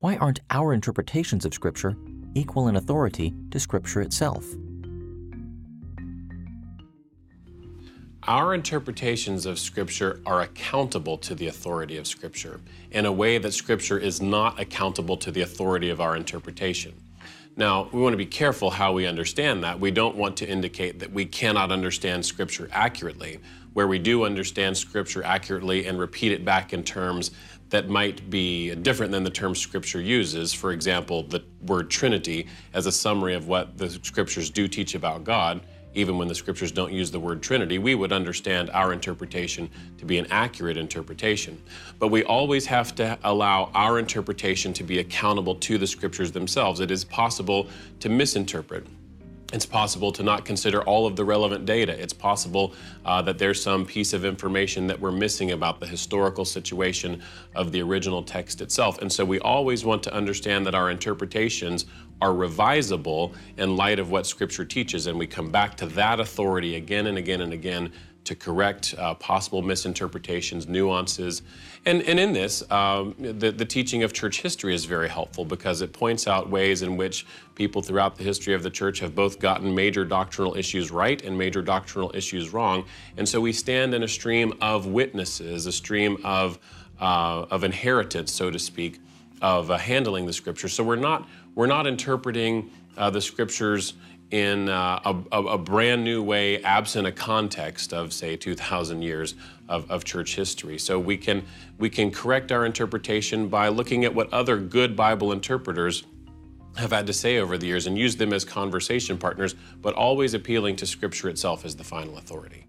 why aren't our interpretations of Scripture equal in authority to Scripture itself? Our interpretations of Scripture are accountable to the authority of Scripture in a way that Scripture is not accountable to the authority of our interpretation. Now, we want to be careful how we understand that. We don't want to indicate that we cannot understand Scripture accurately. Where we do understand Scripture accurately and repeat it back in terms that might be different than the term Scripture uses, for example, the word Trinity as a summary of what the Scriptures do teach about God, even when the Scriptures don't use the word Trinity, we would understand our interpretation to be an accurate interpretation. But we always have to allow our interpretation to be accountable to the Scriptures themselves. It is possible to misinterpret. It's possible to not consider all of the relevant data. It's possible that there's some piece of information that we're missing about the historical situation of the original text itself. And so we always want to understand that our interpretations are revisable in light of what Scripture teaches, and we come back to that authority again and again and again to correct possible misinterpretations, nuances. And in this, the teaching of church history is very helpful because it points out ways in which people throughout the history of the church have both gotten major doctrinal issues right and major doctrinal issues wrong. And so we stand in a stream of witnesses, a stream of inheritance, so to speak, of handling the Scripture. So we're not interpreting the Scriptures in a brand new way, absent a context of, say, 2,000 years of church history. So we can correct our interpretation by looking at what other good Bible interpreters have had to say over the years and use them as conversation partners, but always appealing to Scripture itself as the final authority.